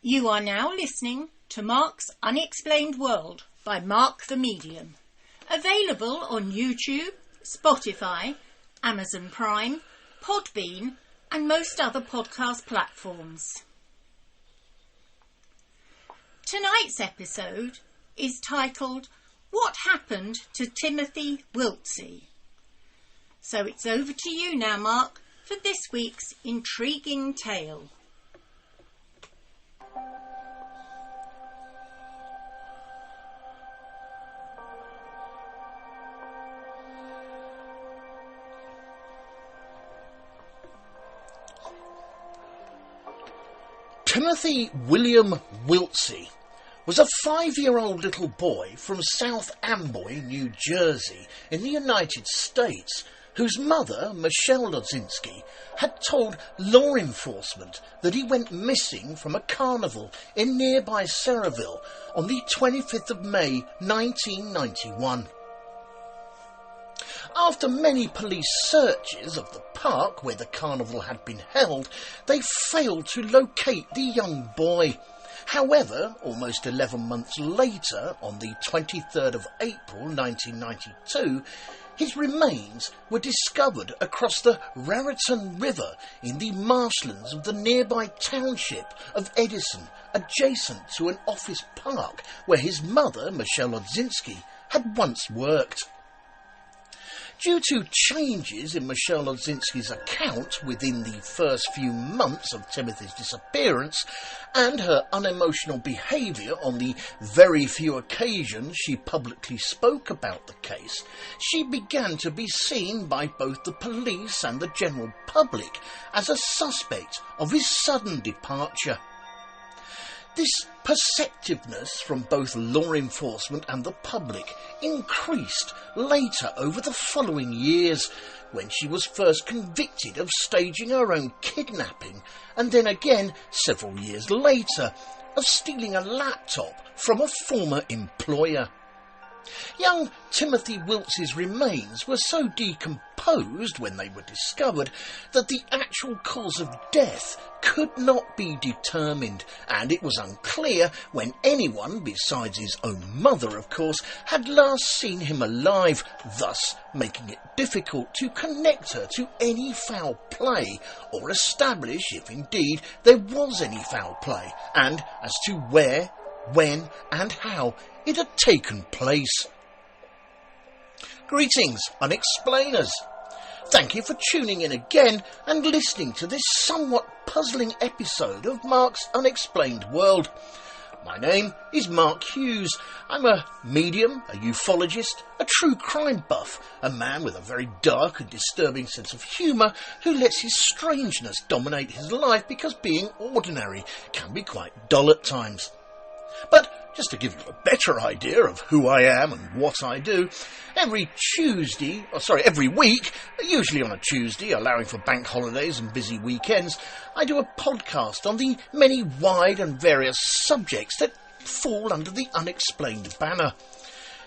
You are now listening to Marks Unexplained World by Mark the Medium. Available on YouTube, Spotify, Amazon Prime, Podbean and most other podcast platforms. Tonight's episode is titled What Happened to Timothy Wiltsey? So it's over to you now, Mark, for this week's intriguing tale. Timothy William Wiltsey was a 5-year-old little boy from South Amboy, New Jersey, in the United States, whose mother, Michelle Lodzinski, had told law enforcement that he went missing from a carnival in nearby Sayreville on the 25th of May 1991. After many police searches of the park where the carnival had been held, they failed to locate the young boy. However, almost 11 months later, on the 23rd of April 1992, his remains were discovered across the Raritan River in the marshlands of the nearby township of Edison, adjacent to an office park where his mother, Michelle Lodzinski, had once worked. Due to changes in Michelle Lodzinski's account within the first few months of Timothy's disappearance and her unemotional behaviour on the very few occasions she publicly spoke about the case, she began to be seen by both the police and the general public as a suspect of his sudden departure. This perceptiveness from both law enforcement and the public increased later over the following years, when she was first convicted of staging her own kidnapping, and then again, several years later, of stealing a laptop from a former employer. Young Timothy Wiltsey's remains were so decomposed when they were discovered that the actual cause of death could not be determined, and it was unclear when anyone, besides his own mother of course, had last seen him alive, thus making it difficult to connect her to any foul play, or establish if indeed there was any foul play, and as to where, when and how it had taken place. Greetings, unexplainers. Thank you for tuning in again and listening to this somewhat puzzling episode of Marks Unexplained World. My name is Mark Hughes. I'm a medium, a ufologist, a true crime buff, a man with a very dark and disturbing sense of humour who lets his strangeness dominate his life because being ordinary can be quite dull at times. But just to give you a better idea of who I am and what I do, every week, usually on a Tuesday, allowing for bank holidays and busy weekends, I do a podcast on the many wide and various subjects that fall under the unexplained banner.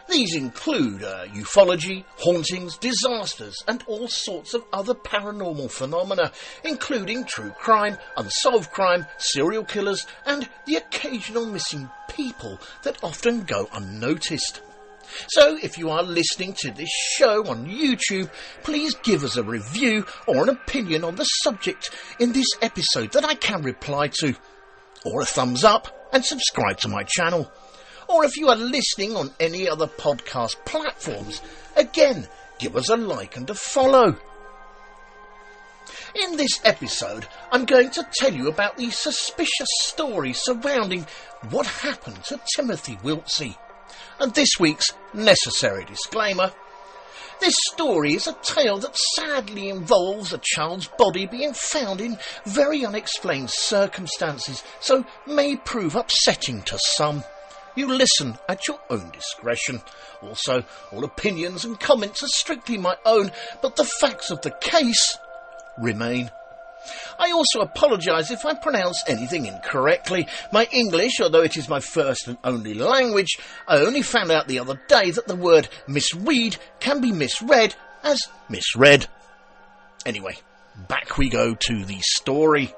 These include ufology, hauntings, disasters and all sorts of other paranormal phenomena, including true crime, unsolved crime, serial killers and the occasional missing people that often go unnoticed. So if you are listening to this show on YouTube, please give us a review or an opinion on the subject in this episode that I can reply to, or a thumbs up and subscribe to my channel. Or if you are listening on any other podcast platforms, again, give us a like and a follow. In this episode, I'm going to tell you about the suspicious story surrounding what happened to Timothy Wiltsey. And this week's necessary disclaimer: this story is a tale that sadly involves a child's body being found in very unexplained circumstances, so may prove upsetting to some. You listen at your own discretion. Also, all opinions and comments are strictly my own, but the facts of the case remain. I also apologise if I pronounce anything incorrectly. My English, although it is my first and only language, I only found out the other day that the word misread can be misread as misread. Anyway, back we go to the story.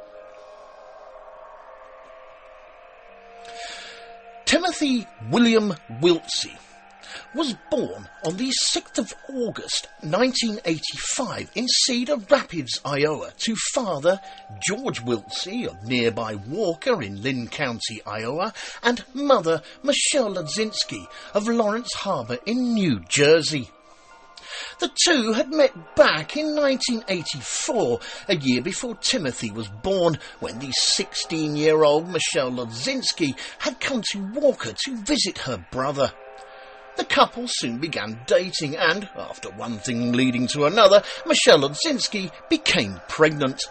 Timothy William Wiltsey was born on the 6th of August 1985 in Cedar Rapids, Iowa, to father George Wiltsey of nearby Walker in Lynn County, Iowa, and mother Michelle Lodzinski of Lawrence Harbor in New Jersey. The two had met back in 1984, a year before Timothy was born, when the 16-year-old Michelle Lodzinski had come to Walker to visit her brother. The couple soon began dating and, after one thing leading to another, Michelle Lodzinski became pregnant.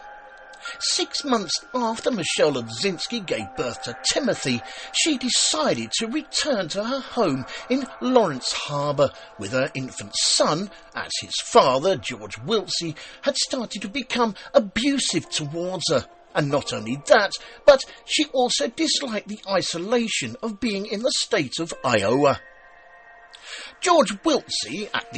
6 months after Michelle Lodzinski gave birth to Timothy, she decided to return to her home in Lawrence Harbor with her infant son, as his father, George Wiltsey, had started to become abusive towards her. And not only that, but she also disliked the isolation of being in the state of Iowa. George Wiltsey, at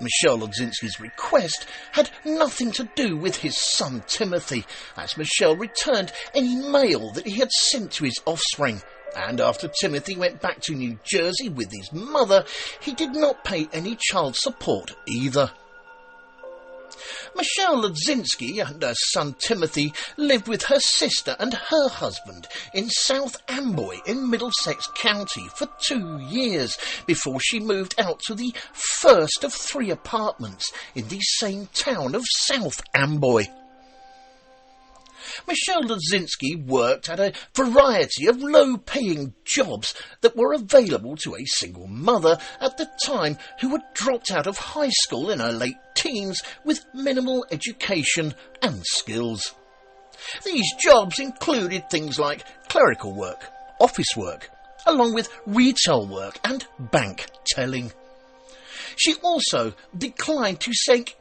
Michelle Lodzinski's request, had nothing to do with his son Timothy, as Michelle returned any mail that he had sent to his offspring, and after Timothy went back to New Jersey with his mother, he did not pay any child support either. Michelle Lodzinski and her son Timothy lived with her sister and her husband in South Amboy in Middlesex County for 2 years before she moved out to the first of 3 apartments in the same town of South Amboy. Michelle Lodzinski worked at a variety of low-paying jobs that were available to a single mother at the time who had dropped out of high school in her late teens with minimal education and skills. These jobs included things like clerical work, office work, along with retail work and bank telling. She also declined to seek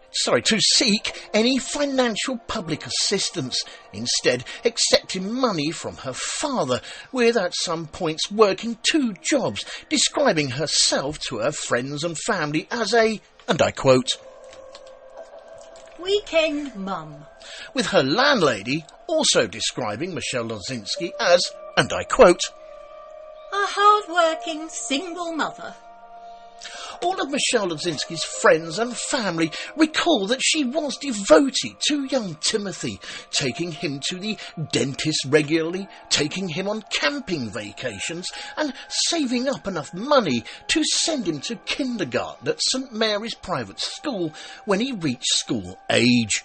any financial public assistance, instead accepting money from her father, with at some points working 2 jobs, describing herself to her friends and family as a, and I quote, weekend mum, with her landlady also describing Michelle Lodzinski as, and I quote, a hard-working single mother. All of Michelle Lodzinski's friends and family recall that she was devoted to young Timothy, taking him to the dentist regularly, taking him on camping vacations, and saving up enough money to send him to kindergarten at St. Mary's Private School when he reached school age.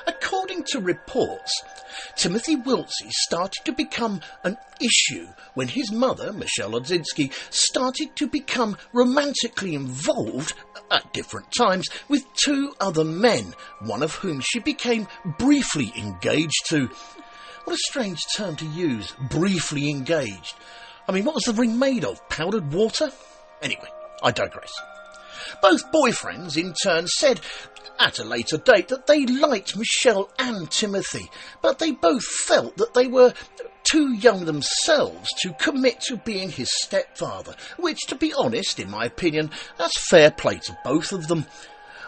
According to reports, Timothy Wiltsey started to become an issue when his mother, Michelle Lodzinski, started to become romantically involved at different times with 2 other men, one of whom she became briefly engaged to. What a strange term to use, briefly engaged. I mean, what was the ring made of? Powdered water? Anyway, I digress. Both boyfriends, in turn, said at a later date that they liked Michelle and Timothy, but they both felt that they were too young themselves to commit to being his stepfather, which, to be honest, in my opinion, that's fair play to both of them.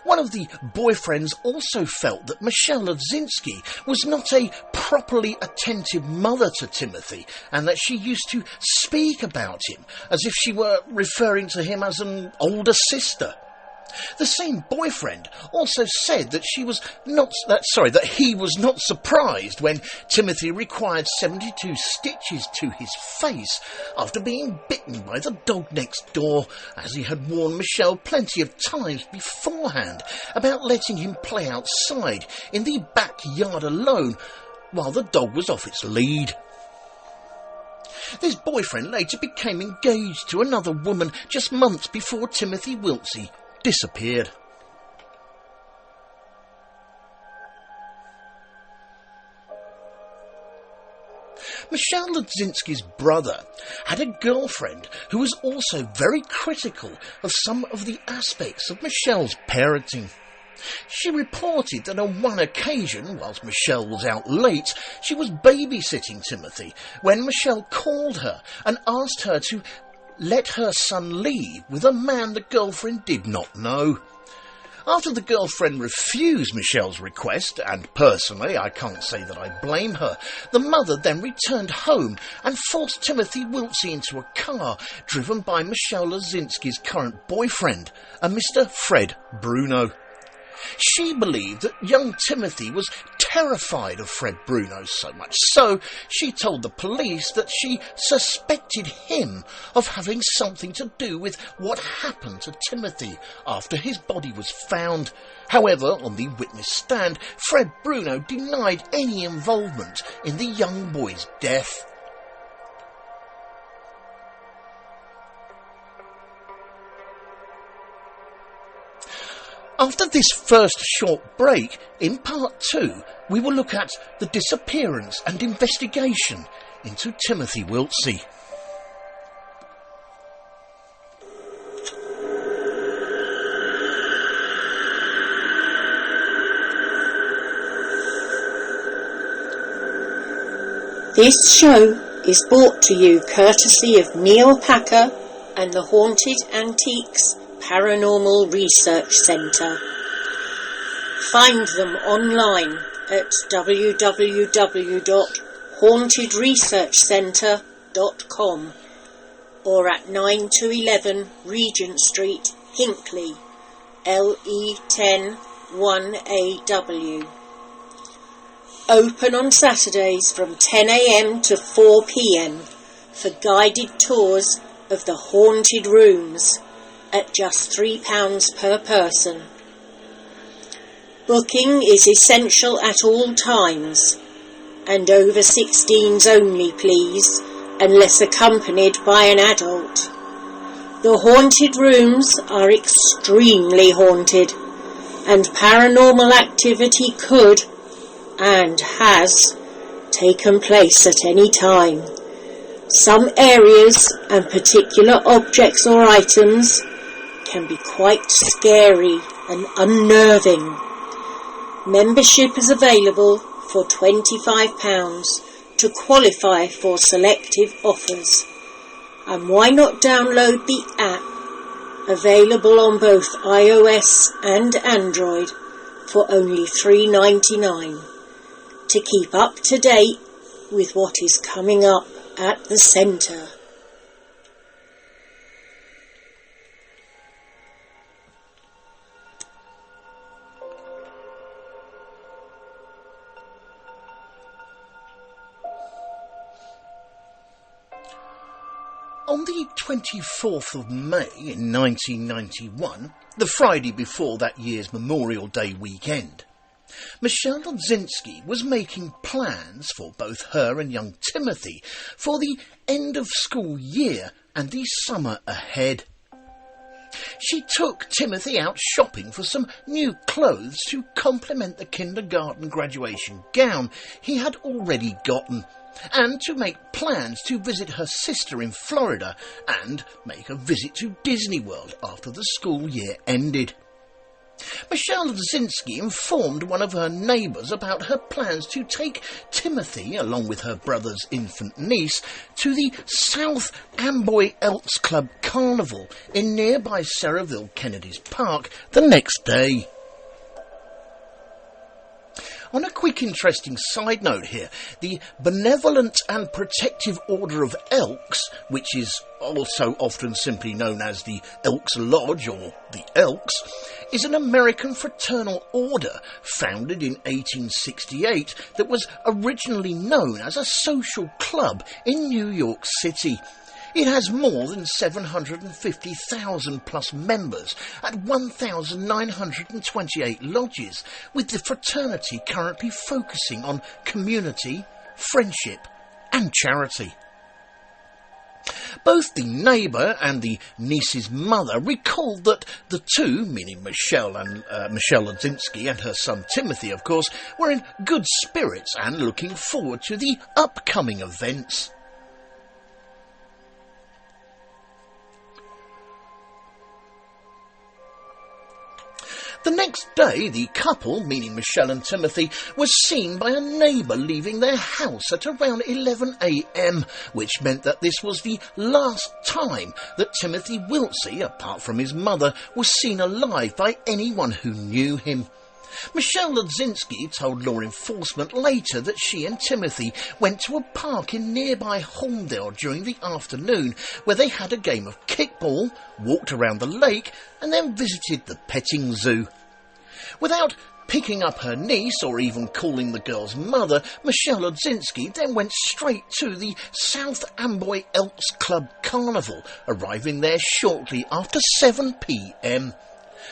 One of the boyfriends also felt that Michelle Lodzinski was not a properly attentive mother to Timothy, and that she used to speak about him as if she were referring to him as an older sister. The same boyfriend also said that he was not surprised when Timothy required 72 stitches to his face after being bitten by the dog next door, as he had warned Michelle plenty of times beforehand about letting him play outside in the backyard alone while the dog was off its lead. This boyfriend later became engaged to another woman just months before Timothy Wiltsey disappeared. Michelle Lodzinski's brother had a girlfriend who was also very critical of some of the aspects of Michelle's parenting. She reported that on one occasion, whilst Michelle was out late, she was babysitting Timothy when Michelle called her and asked her to let her son leave with a man the girlfriend did not know. After the girlfriend refused Michelle's request, and personally I can't say that I blame her, the mother then returned home and forced Timothy Wiltsey into a car driven by Michelle Lodzinski's current boyfriend, a Mr. Fred Bruno. She believed that young Timothy was terrified of Fred Bruno so much so she told the police that she suspected him of having something to do with what happened to Timothy after his body was found. However, on the witness stand, Fred Bruno denied any involvement in the young boy's death. After this first short break, in part 2, we will look at the disappearance and investigation into Timothy Wiltsey. This show is brought to you courtesy of Neil Packer and the Haunted Antiques Paranormal Research Centre. Find them online at www.hauntedresearchcentre.com or at 9 to 11 Regent Street, Hinckley, LE10 1AW. Open on Saturdays from 10 a.m. to 4 p.m. for guided tours of the haunted rooms at just £3 per person. Booking is essential at all times, and over 16s only, please, unless accompanied by an adult. The haunted rooms are extremely haunted, and paranormal activity could, and has, taken place at any time. Some areas and particular objects or items can be quite scary and unnerving. Membership is available for £25 to qualify for selective offers. And why not download the app, available on both iOS and Android, for only $3.99, to keep up to date with what is coming up at the centre. On the 24th of May in 1991, the Friday before that year's Memorial Day weekend, Michelle Lodzinski was making plans for both her and young Timothy for the end of school year and the summer ahead. She took Timothy out shopping for some new clothes to complement the kindergarten graduation gown he had already gotten, and to make plans to visit her sister in Florida and make a visit to Disney World after the school year ended. Michelle Lodzinski informed one of her neighbours about her plans to take Timothy, along with her brother's infant niece, to the South Amboy Elks Club Carnival in nearby Sayreville Kennedy's Park the next day. On a quick interesting side note here, the Benevolent and Protective Order of Elks, which is also often simply known as the Elks Lodge or the Elks, is an American fraternal order founded in 1868 that was originally known as a social club in New York City. It has more than 750,000 plus members at 1,928 lodges, with the fraternity currently focusing on community, friendship and charity. Both the neighbour and the niece's mother recalled that the two, meaning Michelle Lodzinski and her son Timothy, of course, were in good spirits and looking forward to the upcoming events. The next day, the couple, meaning Michelle and Timothy, was seen by a neighbour leaving their house at around 11 a.m, which meant that this was the last time that Timothy Wiltsey, apart from his mother, was seen alive by anyone who knew him. Michelle Lodzinski told law enforcement later that she and Timothy went to a park in nearby Holmdale during the afternoon, where they had a game of kickball, walked around the lake, and then visited the petting zoo. Without picking up her niece or even calling the girl's mother, Michelle Lodzinski then went straight to the South Amboy Elks Club Carnival, arriving there shortly after 7 p.m.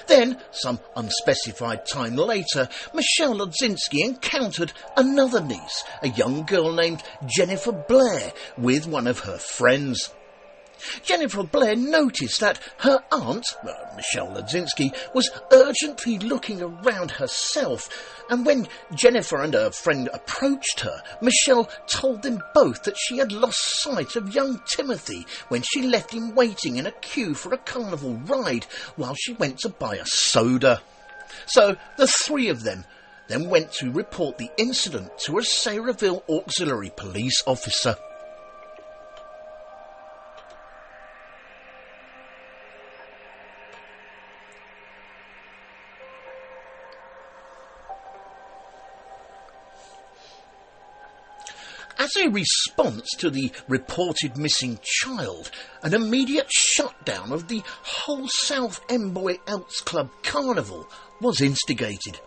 Then, some unspecified time later, Michelle Lodzinski encountered another niece, a young girl named Jennifer Blair, with one of her friends. Jennifer Blair noticed that her aunt, Michelle Lodzinski, was urgently looking around herself, and when Jennifer and her friend approached her, Michelle told them both that she had lost sight of young Timothy when she left him waiting in a queue for a carnival ride while she went to buy a soda. So the three of them then went to report the incident to a Sayreville auxiliary police officer. As a response to the reported missing child, an immediate shutdown of the whole South Amboy Elks Club Carnival was instigated.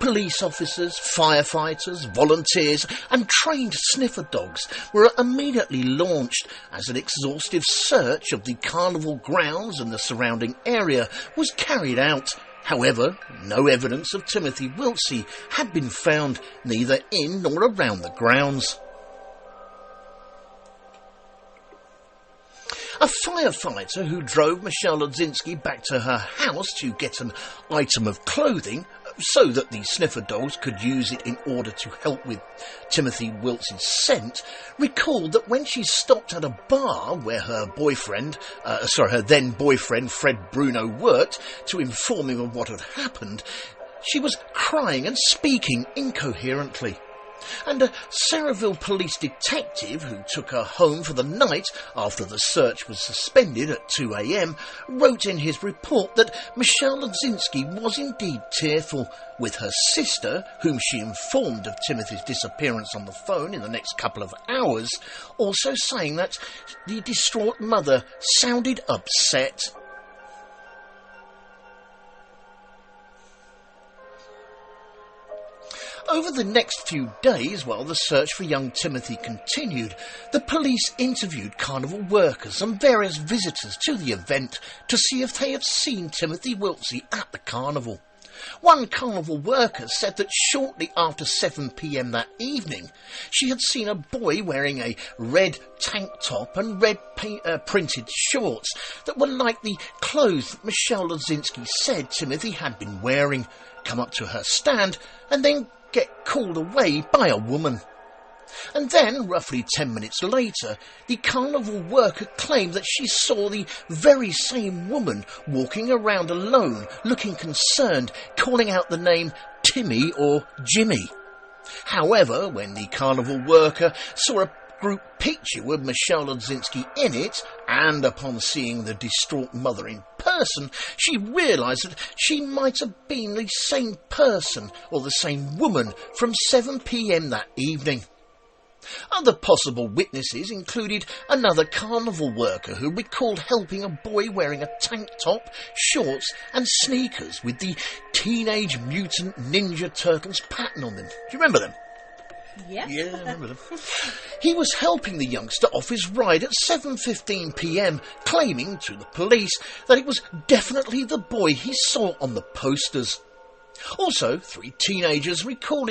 Police officers, firefighters, volunteers and trained sniffer dogs were immediately launched as an exhaustive search of the carnival grounds and the surrounding area was carried out. However, no evidence of Timothy Wiltsey had been found, neither in nor around the grounds. A firefighter who drove Michelle Lodzinski back to her house to get an item of clothing so that the sniffer dogs could use it in order to help with Timothy Wiltsey's scent, recalled that when she stopped at a bar where her then boyfriend Fred Bruno worked to inform him of what had happened, she was crying and speaking incoherently. And a Sayreville police detective who took her home for the night after the search was suspended at 2 a.m. wrote in his report that Michelle Lodzinski was indeed tearful, with her sister, whom she informed of Timothy's disappearance on the phone in the next couple of hours, also saying that the distraught mother sounded upset. Over the next few days, while the search for young Timothy continued, the police interviewed carnival workers and various visitors to the event to see if they had seen Timothy Wiltsey at the carnival. One carnival worker said that shortly after 7 p.m. that evening, she had seen a boy wearing a red tank top and red printed shorts that were like the clothes that Michelle Lodzinski said Timothy had been wearing, come up to her stand and then get called away by a woman. And then, roughly 10 minutes later, the carnival worker claimed that she saw the very same woman walking around alone, looking concerned, calling out the name Timmy or Jimmy. However, when the carnival worker saw a group picture with Michelle Lodzinski in it, and upon seeing the distraught mother in person, she realised that she might have been the same person or the same woman from 7 p.m. that evening. Other possible witnesses included another carnival worker who recalled helping a boy wearing a tank top, shorts and sneakers with the Teenage Mutant Ninja Turtles pattern on them. Do you remember them? Yep. Yeah, I remember them. He was helping the youngster off his ride at 7:15 p.m, claiming to the police that it was definitely the boy he saw on the posters. Also, 3 teenagers recalled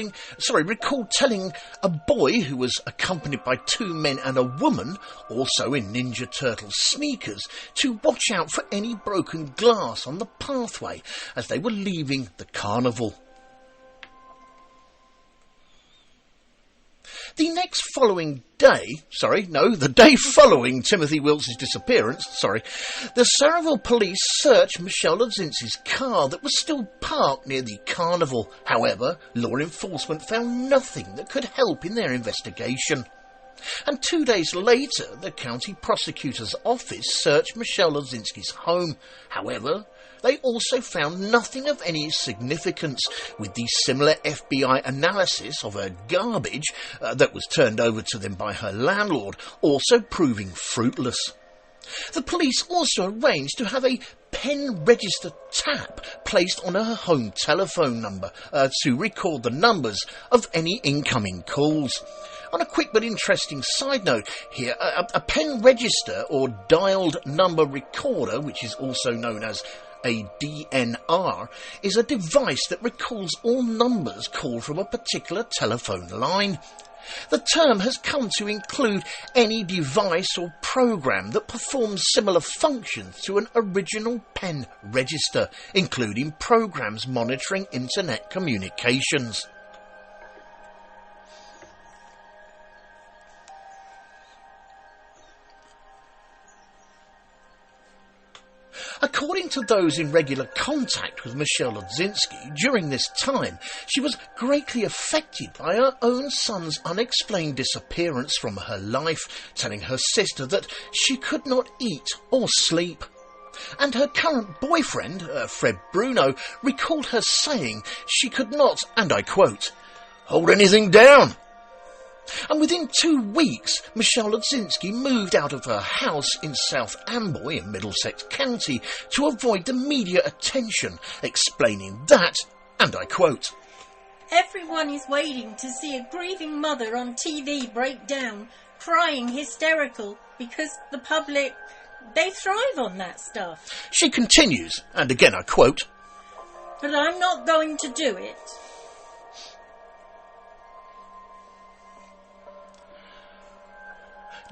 telling a boy who was accompanied by 2 men and a woman, also in Ninja Turtle sneakers, to watch out for any broken glass on the pathway as they were leaving the carnival. The day following Timothy Wiltsey's disappearance, the Sayreville police searched Michelle Lodzinski's car that was still parked near the carnival. However, law enforcement found nothing that could help in their investigation. And 2 days later, the county prosecutor's office searched Michelle Lodzinski's home. However, they also found nothing of any significance, with the similar FBI analysis of her garbage that was turned over to them by her landlord also proving fruitless. The police also arranged to have a pen register tap placed on her home telephone number to record the numbers of any incoming calls. On a quick but interesting side note here, a pen register or dialed number recorder, which is also known as a DNR, is a device that records all numbers called from a particular telephone line. The term has come to include any device or program that performs similar functions to an original pen register, including programs monitoring internet communications. According to those in regular contact with Michelle Lodzinski, during this time, she was greatly affected by her own son's unexplained disappearance from her life, telling her sister that she could not eat or sleep. And her current boyfriend, Fred Bruno, recalled her saying she could not, and I quote, hold anything down. And within 2 weeks, Michelle Lodzinski moved out of her house in South Amboy in Middlesex County to avoid the media attention, explaining that, and I quote, everyone is waiting to see a grieving mother on TV break down, crying hysterical, because the public, they thrive on that stuff. She continues, and again I quote, but I'm not going to do it.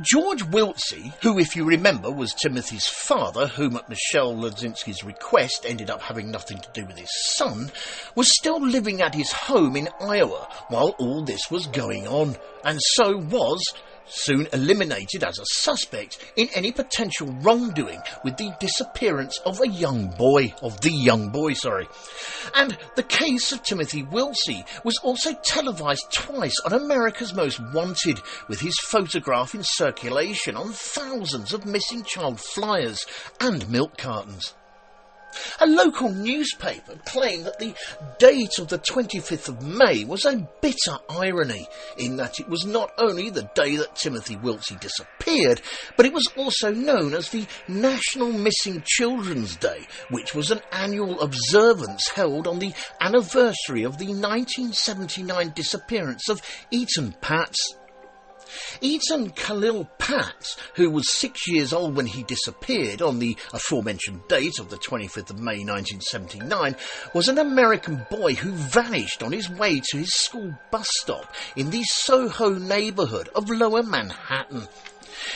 George Wiltsey, who, if you remember, was Timothy's father, whom at Michelle Lodzinski's request ended up having nothing to do with his son, was still living at his home in Iowa while all this was going on, and so was soon eliminated as a suspect in any potential wrongdoing with the disappearance of the young boy. And the case of Timothy Wiltsey was also televised twice on America's Most Wanted, with his photograph in circulation on thousands of missing child flyers and milk cartons. A local newspaper claimed that the date of the 25th of May was a bitter irony, in that it was not only the day that Timothy Wiltsey disappeared, but it was also known as the National Missing Children's Day, which was an annual observance held on the anniversary of the 1979 disappearance of Eaton Patz. Eaton Khalil Patz, who was 6 years old when he disappeared on the aforementioned date of the 25th of May 1979, was an American boy who vanished on his way to his school bus stop in the Soho neighbourhood of Lower Manhattan.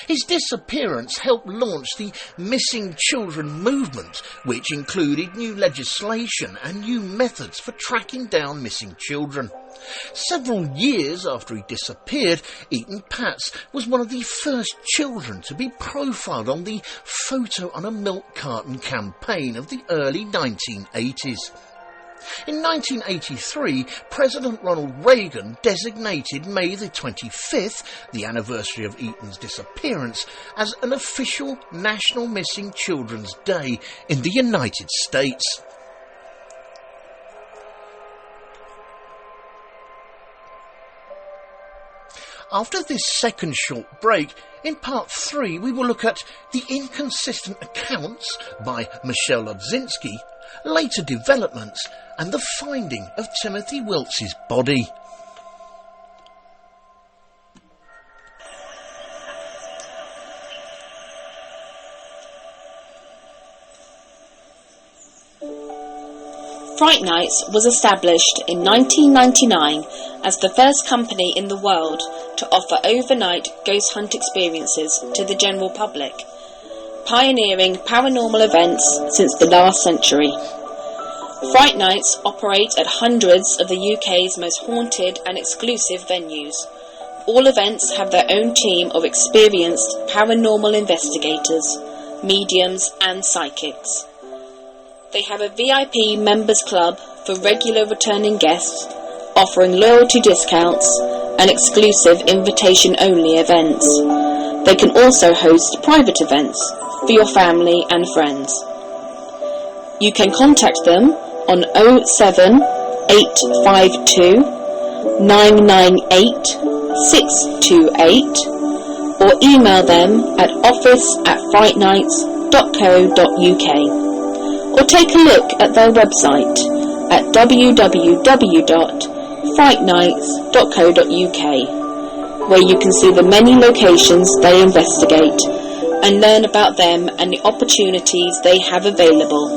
His disappearance helped launch the Missing Children movement, which included new legislation and new methods for tracking down missing children. Several years after he disappeared, Eaton Patz was one of the first children to be profiled on the Photo on a Milk Carton campaign of the early 1980s. In 1983, President Ronald Reagan designated May the 25th, the anniversary of Eaton's disappearance, as an official National Missing Children's Day in the United States. After this second short break, in part 3 we will look at the inconsistent accounts by Michelle Lodzinski, later developments, and the finding of Timothy Wiltsey's body. Fright Nights was established in 1999 as the first company in the world to offer overnight ghost hunt experiences to the general public, pioneering paranormal events since the last century. Fright Nights operate at hundreds of the UK's most haunted and exclusive venues, All events have their own team of experienced paranormal investigators, mediums and psychics. They have a VIP members club for regular returning guests, offering loyalty discounts and exclusive invitation-only events. They can also host private events for your family and friends. You can contact them on 07 852 998 628 or email them at office@frightnights.co.uk, or take a look at their website at www.frightnights.co.uk, where you can see the many locations they investigate and learn about them and the opportunities they have available.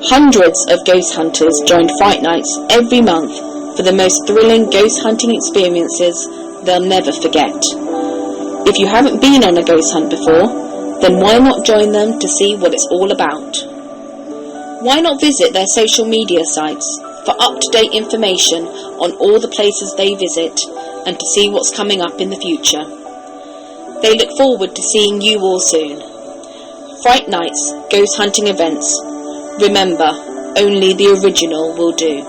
Hundreds of ghost hunters join Fright Nights every month for the most thrilling ghost hunting experiences they'll never forget. If you haven't been on a ghost hunt before, then why not join them to see what it's all about? Why not visit their social media sites for up-to-date information on all the places they visit and to see what's coming up in the future? They look forward to seeing you all soon. Fright Nights Ghost Hunting Events. Remember, only the original will do.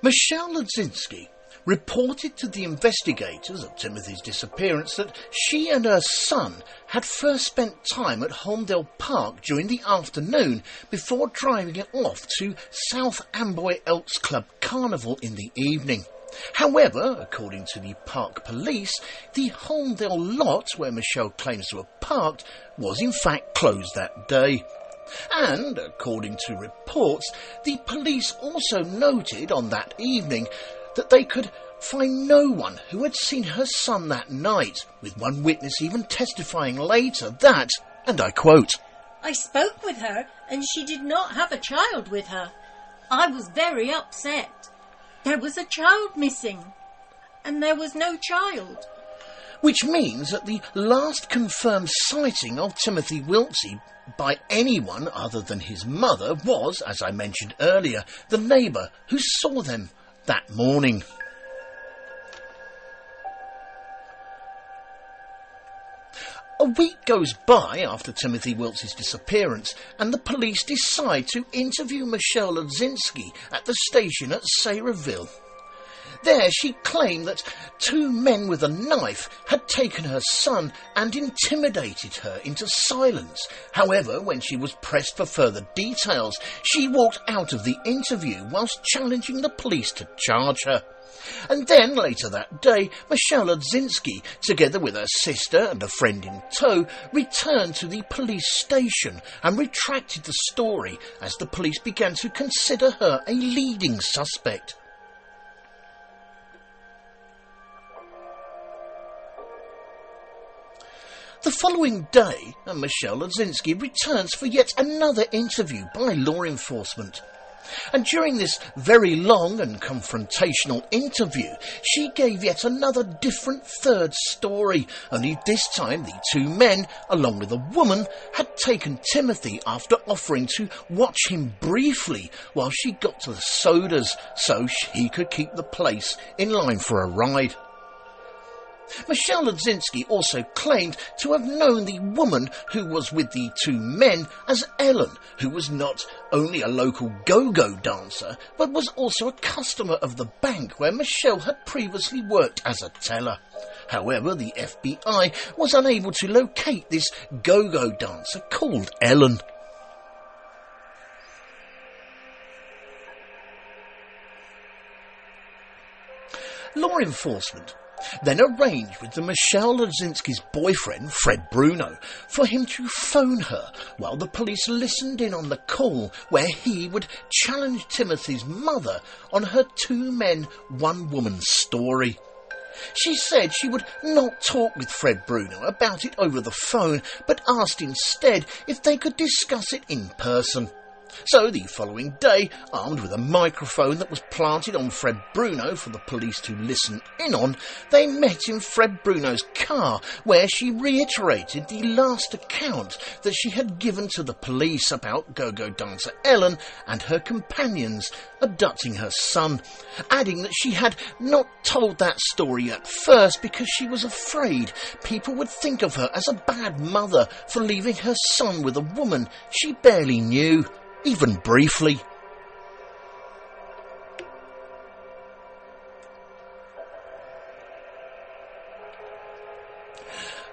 Michelle Lodzinski reported to the investigators of Timothy's disappearance that she and her son had first spent time at Holmdale Park during the afternoon before driving it off to South Amboy Elks Club Carnival in the evening. However, according to the park police, the Holmdale lot where Michelle claims to have parked was in fact closed that day. And, according to reports, the police also noted on that evening that they could find no one who had seen her son that night, with one witness even testifying later that, and I quote, "I spoke with her and she did not have a child with her. I was very upset. There was a child missing and there was no child." Which means that the last confirmed sighting of Timothy Wiltsey by anyone other than his mother was, as I mentioned earlier, the neighbour who saw them that morning. A week goes by after Timothy Wiltsey's disappearance, and the police decide to interview Michelle Lodzinski at the station at Sayreville. There she claimed that two men with a knife had taken her son and intimidated her into silence. However, when she was pressed for further details, she walked out of the interview whilst challenging the police to charge her. And then, later that day, Michelle Lodzinski, together with her sister and a friend in tow, returned to the police station and retracted the story as the police began to consider her a leading suspect. The following day, Michelle Lodzinski returns for yet another interview by law enforcement. And during this very long and confrontational interview, she gave yet another different third story, only this time the two men, along with a woman, had taken Timothy after offering to watch him briefly while she got to the sodas so he could keep the place in line for a ride. Michelle Lodzinski also claimed to have known the woman who was with the two men as Helen, who was not only a local go-go dancer, but was also a customer of the bank where Michelle had previously worked as a teller. However, the FBI was unable to locate this go-go dancer called Helen. Law enforcement then arranged with the Michelle Lodzinski's boyfriend, Fred Bruno, for him to phone her while the police listened in on the call where he would challenge Timothy's mother on her two men, one woman story. She said she would not talk with Fred Bruno about it over the phone, but asked instead if they could discuss it in person. So the following day, armed with a microphone that was planted on Fred Bruno for the police to listen in on, they met in Fred Bruno's car, where she reiterated the last account that she had given to the police about go-go dancer Helen and her companions abducting her son, adding that she had not told that story at first because she was afraid people would think of her as a bad mother for leaving her son with a woman she barely knew, even briefly.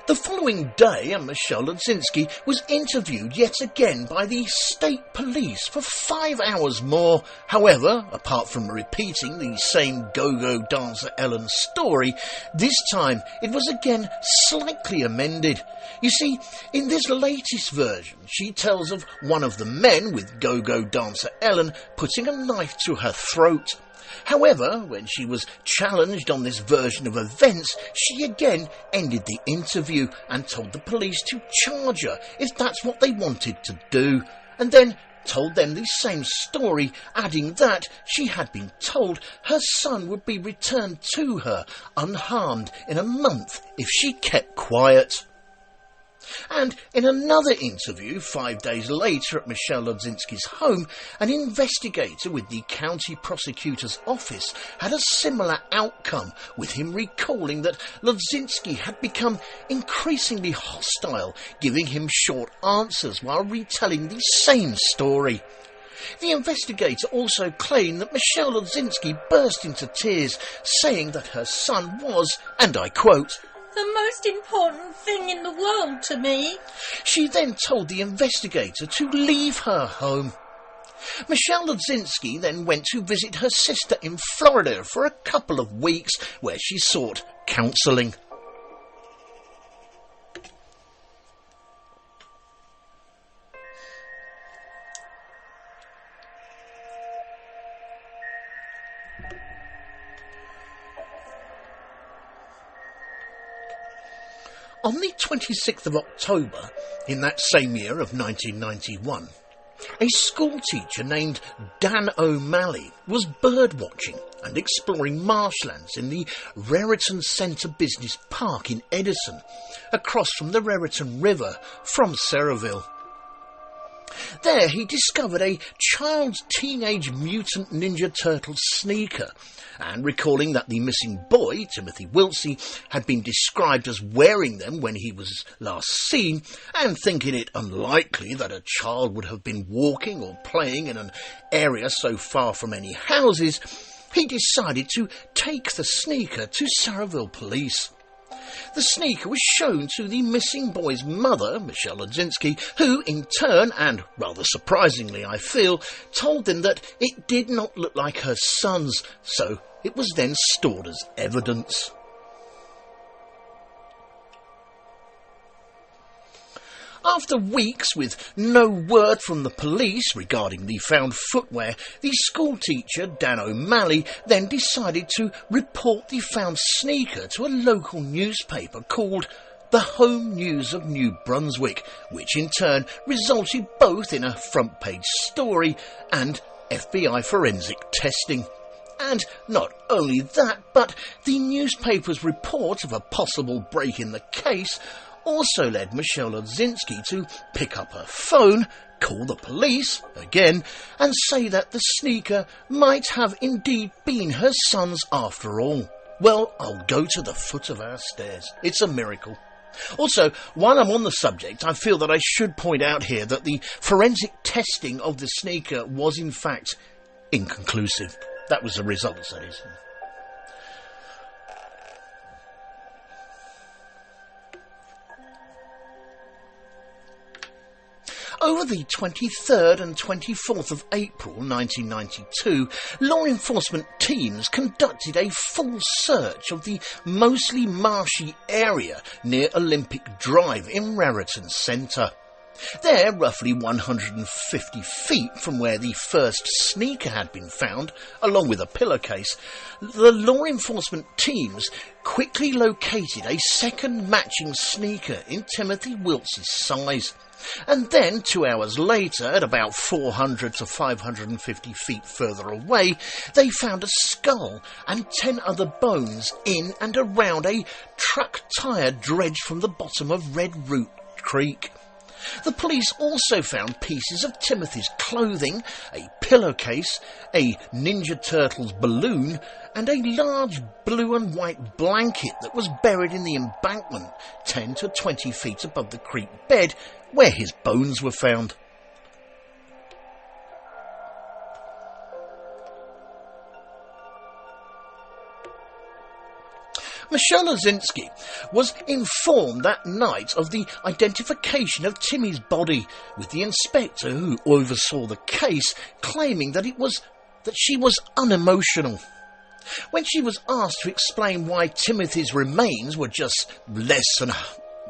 The following day, Michelle Lodzinski was interviewed yet again by the state police for 5 hours more. However, apart from repeating the same go-go dancer Helen story, this time it was again slightly amended. You see, in this latest version, she tells of one of the men with go-go dancer Helen putting a knife to her throat. However, when she was challenged on this version of events, she again ended the interview and told the police to charge her if that's what they wanted to do, and then told them the same story, adding that she had been told her son would be returned to her unharmed in a month if she kept quiet. And in another interview 5 days later at Michelle Lodzinski's home, an investigator with the county prosecutor's office had a similar outcome, with him recalling that Lodzinski had become increasingly hostile, giving him short answers while retelling the same story. The investigator also claimed that Michelle Lodzinski burst into tears, saying that her son was, and I quote, "the most important thing in the world to me." She then told the investigator to leave her home. Michelle Lodzinski then went to visit her sister in Florida for a couple of weeks, where she sought counselling. On the 26th of October, in that same year of 1991, a schoolteacher named Dan O'Malley was birdwatching and exploring marshlands in the Raritan Centre Business Park in Edison, across from the Raritan River from Sayreville. There he discovered a child's Teenage Mutant Ninja Turtle sneaker, and recalling that the missing boy, Timothy Wiltsey, had been described as wearing them when he was last seen, and thinking it unlikely that a child would have been walking or playing in an area so far from any houses, he decided to take the sneaker to Sayreville police. The sneaker was shown to the missing boy's mother, Michelle Lodzinski, who in turn, and rather surprisingly I feel, told them that it did not look like her son's, so it was then stored as evidence. After weeks with no word from the police regarding the found footwear, the schoolteacher, Dan O'Malley, then decided to report the found sneaker to a local newspaper called The Home News of New Brunswick, which in turn resulted both in a front-page story and FBI forensic testing. And not only that, but the newspaper's report of a possible break in the case also led Michelle Lodzinski to pick up her phone, call the police again, and say that the sneaker might have indeed been her son's after all. Well, I'll go to the foot of our stairs. It's a miracle. Also, while I'm on the subject, I feel that I should point out here that the forensic testing of the sneaker was in fact inconclusive. That was the result, that is. Over the 23rd and 24th of April 1992, law enforcement teams conducted a full search of the mostly marshy area near Olympic Drive in Raritan Centre. There, roughly 150 feet from where the first sneaker had been found, along with a pillowcase, the law enforcement teams quickly located a second matching sneaker in Timothy Wiltsey's size. And then, 2 hours later, at about 400 to 550 feet further away, they found a skull and 10 other bones in and around a truck tyre dredged from the bottom of Red Root Creek. The police also found pieces of Timothy's clothing, a pillowcase, a Ninja Turtles balloon, and a large blue and white blanket that was buried in the embankment 10 to 20 feet above the creek bed where his bones were found. Michelle Lodzinski was informed that night of the identification of Timmy's body, with the inspector who oversaw the case claiming that she was unemotional. When she was asked to explain why Timothy's remains were just less than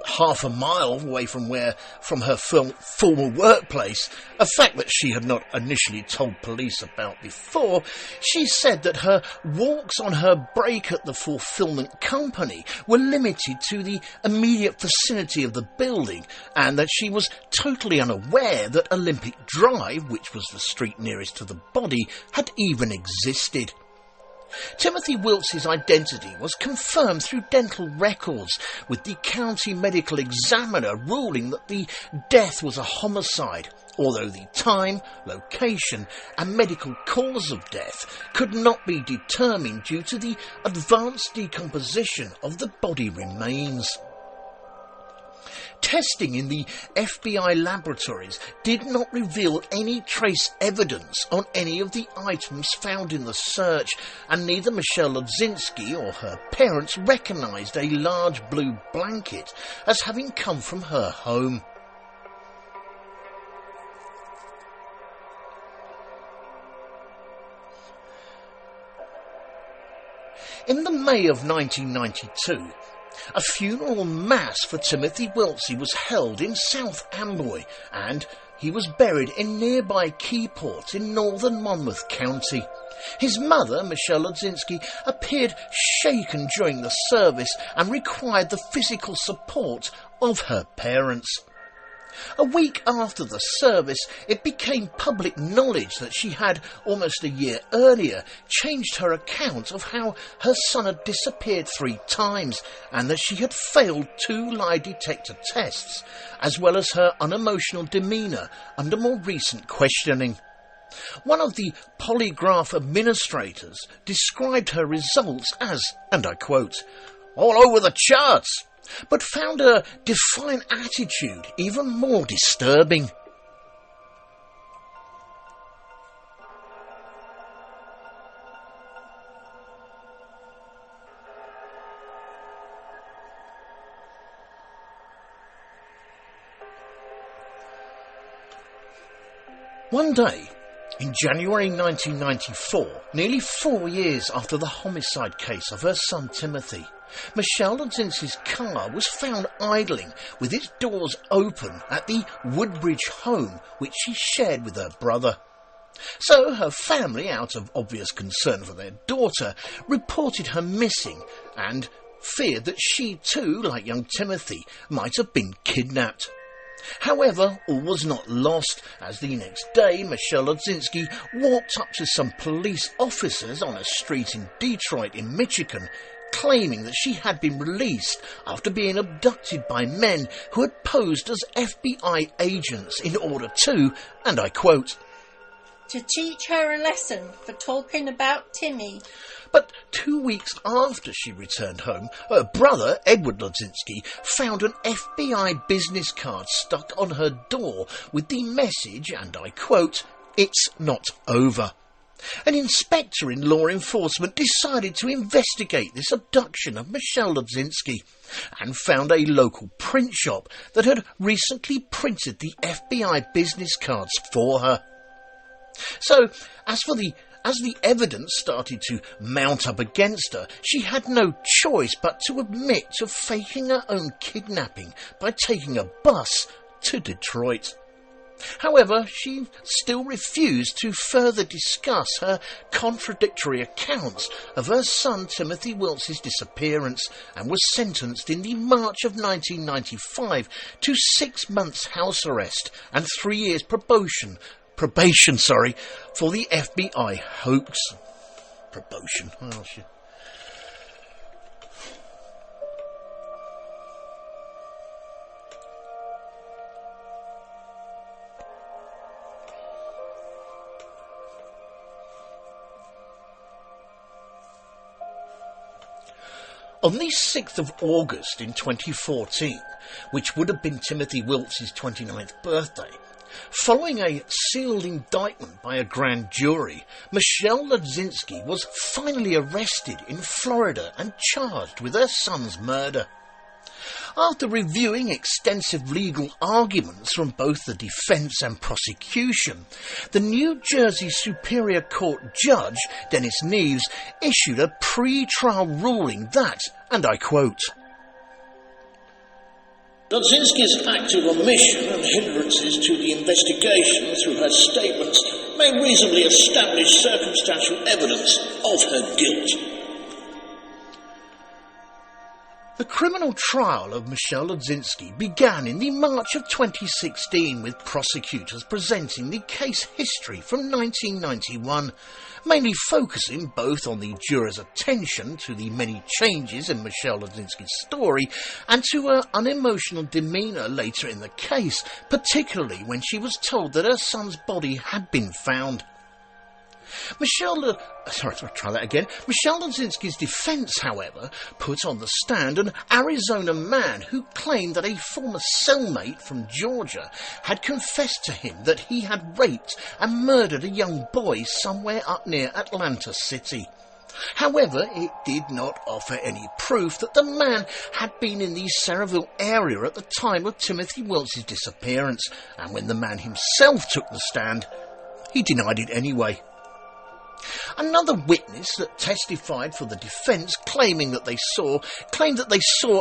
half a mile away from her former workplace, a fact that she had not initially told police about before, she said that her walks on her break at the fulfillment company were limited to the immediate vicinity of the building, and that she was totally unaware that Olympic Drive, which was the street nearest to the body, had even existed. Timothy Wiltsey's identity was confirmed through dental records, with the county medical examiner ruling that the death was a homicide, although the time, location and medical cause of death could not be determined due to the advanced decomposition of the body remains. Testing in the FBI laboratories did not reveal any trace evidence on any of the items found in the search, and neither Michelle Lodzinski or her parents recognised a large blue blanket as having come from her home. In the May of 1992, a funeral mass for Timothy Wiltsey was held in South Amboy, and he was buried in nearby Keyport in northern Monmouth County. His mother, Michelle Lodzinski, appeared shaken during the service and required the physical support of her parents. A week after the service, it became public knowledge that she had, almost a year earlier, changed her account of how her son had disappeared 3 times, and that she had failed 2 lie detector tests, as well as her unemotional demeanour under more recent questioning. One of the polygraph administrators described her results as, and I quote, "all over the charts," but found her defiant attitude even more disturbing. One day, in January 1994, nearly 4 years after the homicide case of her son Timothy, Michelle Lodzinski's car was found idling with its doors open at the Woodbridge home which she shared with her brother. So her family, out of obvious concern for their daughter, reported her missing and feared that she too, like young Timothy, might have been kidnapped. However, all was not lost, as the next day Michelle Lodzinski walked up to some police officers on a street in Detroit in Michigan, claiming that she had been released after being abducted by men who had posed as FBI agents in order to, and I quote, "to teach her a lesson for talking about Timmy." But 2 weeks after she returned home, her brother, Edward Lodzinski, found an FBI business card stuck on her door with the message, and I quote, "it's not over." An inspector in law enforcement decided to investigate this abduction of Michelle Lodzinski and found a local print shop that had recently printed the FBI business cards for her. So, as the evidence started to mount up against her, she had no choice but to admit to faking her own kidnapping by taking a bus to Detroit. However, she still refused to further discuss her contradictory accounts of her son Timothy Wiltsey's disappearance and was sentenced in the March of 1995 to 6 months house arrest and 3 years probation for the FBI hoax. Probation. Oh, shit. On the 6th of August in 2014, which would have been Timothy Wiltsey's 29th birthday, following a sealed indictment by a grand jury, Michelle Lodzinski was finally arrested in Florida and charged with her son's murder. After reviewing extensive legal arguments from both the defence and prosecution, the New Jersey Superior Court judge, Dennis Neves, issued a pre-trial ruling that, and I quote, Lodzinski's active omission and hindrances to the investigation through her statements may reasonably establish circumstantial evidence of her guilt. The criminal trial of Michelle Lodzinski began in the March of 2016 with prosecutors presenting the case history from 1991, mainly focusing both on the jurors' attention to the many changes in Michelle Lodzinski's story and to her unemotional demeanour later in the case, particularly when she was told that her son's body had been found. Michelle Lodzinski's defence, however, put on the stand an Arizona man who claimed that a former cellmate from Georgia had confessed to him that he had raped and murdered a young boy somewhere up near Atlanta City. However, it did not offer any proof that the man had been in the Sayreville area at the time of Timothy Wiltsey's disappearance, and when the man himself took the stand, he denied it anyway. Another witness that testified for the defence claimed that they saw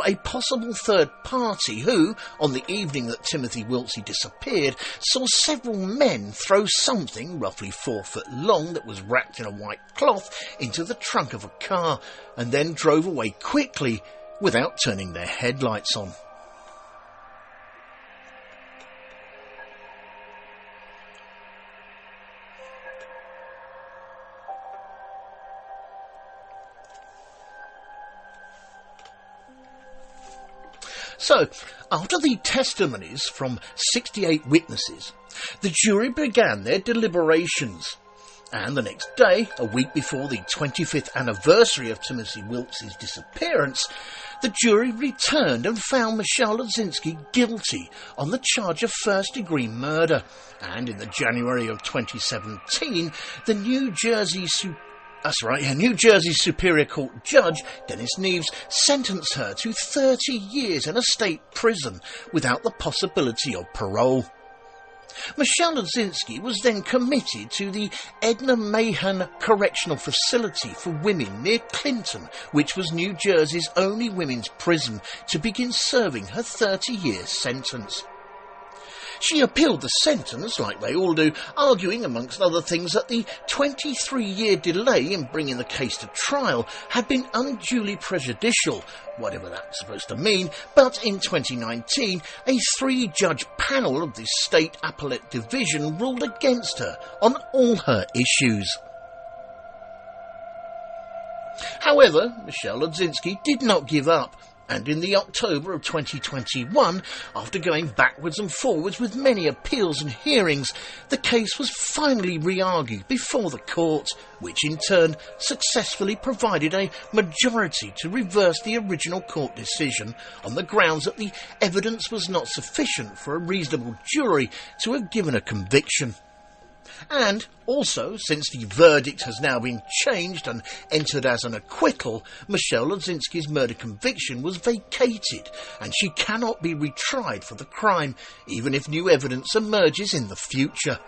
a possible third party who, on the evening that Timothy Wiltsey disappeared, saw several men throw something roughly 4 foot long that was wrapped in a white cloth into the trunk of a car and then drove away quickly without turning their headlights on. So, after the testimonies from 68 witnesses, the jury began their deliberations, and the next day, a week before the 25th anniversary of Timothy Wiltsey's disappearance, the jury returned and found Michelle Lodzinski guilty on the charge of first-degree murder, and in the January of 2017, the New Jersey Superior Court judge, Dennis Neves, sentenced her to 30 years in a state prison without the possibility of parole. Michelle Lodzinski was then committed to the Edna Mahan Correctional Facility for Women near Clinton, which was New Jersey's only women's prison, to begin serving her 30-year sentence. She appealed the sentence, like they all do, arguing, amongst other things, that the 23-year delay in bringing the case to trial had been unduly prejudicial, whatever that's supposed to mean, but in 2019, a 3-judge panel of the State Appellate Division ruled against her on all her issues. However, Michelle Lodzinski did not give up, and in the October of 2021, after going backwards and forwards with many appeals and hearings, the case was finally re-argued before the court, which in turn successfully provided a majority to reverse the original court decision on the grounds that the evidence was not sufficient for a reasonable jury to have given a conviction. And also, since the verdict has now been changed and entered as an acquittal, Michelle Lodzinski's murder conviction was vacated and she cannot be retried for the crime, even if new evidence emerges in the future.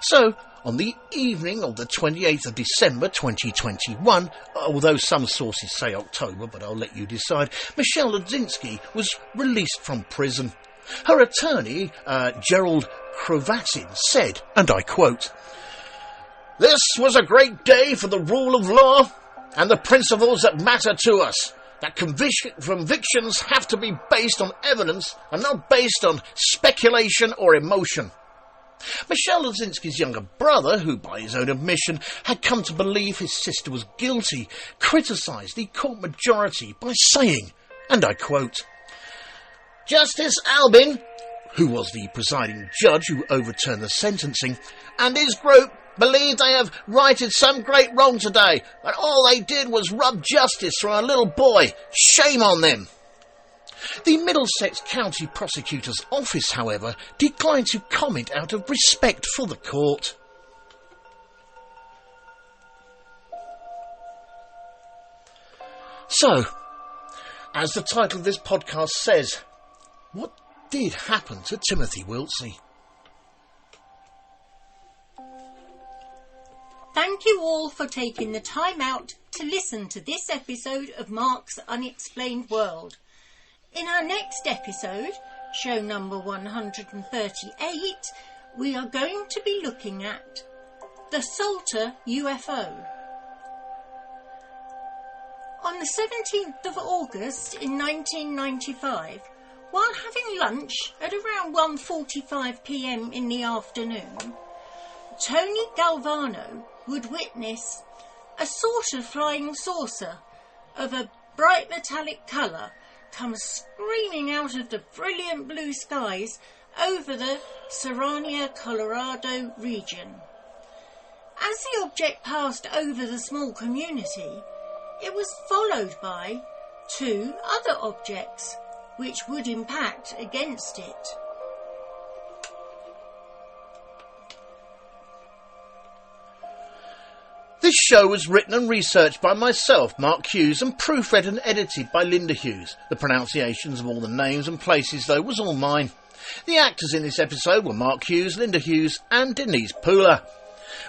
So, on the evening of the 28th of December 2021, although some sources say October, but I'll let you decide, Michelle Lodzinski was released from prison. Her attorney, Gerald Crovatin, said, and I quote, "This was a great day for the rule of law and the principles that matter to us, that convictions have to be based on evidence and not based on speculation or emotion." Michelle Lodzinski's younger brother, who by his own admission had come to believe his sister was guilty, criticised the court majority by saying, and I quote, "Justice Albin," who was the presiding judge who overturned the sentencing, "and his group believe they have righted some great wrong today, but all they did was rub justice from a little boy. Shame on them." The Middlesex County Prosecutor's Office, however, declined to comment out of respect for the court. So, as the title of this podcast says, what did happen to Timothy Wiltsey? Thank you all for taking the time out to listen to this episode of Marks Unexplained World. In our next episode, show number 138, we are going to be looking at the Salter UFO. On the 17th of August in 1995, while having lunch at around 1:45 p.m. in the afternoon, Tony Galvano would witness a sort of flying saucer of a bright metallic colour come screaming out of the brilliant blue skies over the Serrania, Colorado region. As the object passed over the small community, it was followed by two other objects which would impact against it. This show was written and researched by myself, Mark Hughes, and proofread and edited by Linda Hughes. The pronunciations of all the names and places, though, was all mine. The actors in this episode were Mark Hughes, Linda Hughes and Denise Poolar.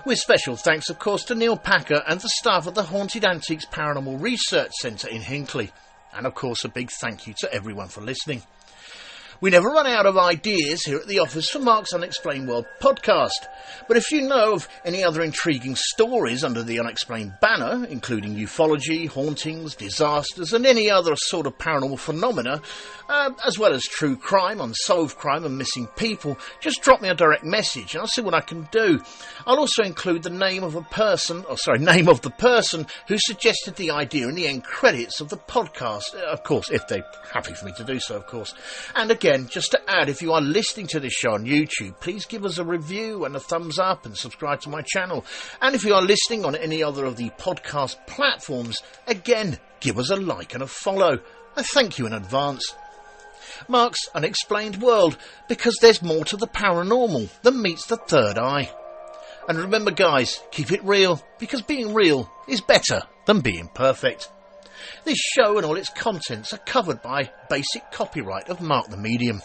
With special thanks, of course, to Neil Packer and the staff at the Haunted Antiques Paranormal Research Centre in Hinckley. And, of course, a big thank you to everyone for listening. We never run out of ideas here at the office for Marks Unexplained World podcast. But if you know of any other intriguing stories under the Unexplained banner, including ufology, hauntings, disasters and any other sort of paranormal phenomena, as well as true crime, unsolved crime and missing people, just drop me a direct message and I'll see what I can do. I'll also include the name of the person who suggested the idea in the end credits of the podcast, of course, if they're happy for me to do so, of course. And again, just to add, if you are listening to this show on YouTube, please give us a review and a thumbs up and subscribe to my channel. And if you are listening on any other of the podcast platforms, again, give us a like and a follow. I thank you in advance. Mark's Unexplained World, because there's more to the paranormal than meets the third eye. And remember, guys, keep it real, because being real is better than being perfect. This show and all its contents are covered by basic copyright of Mark the Medium.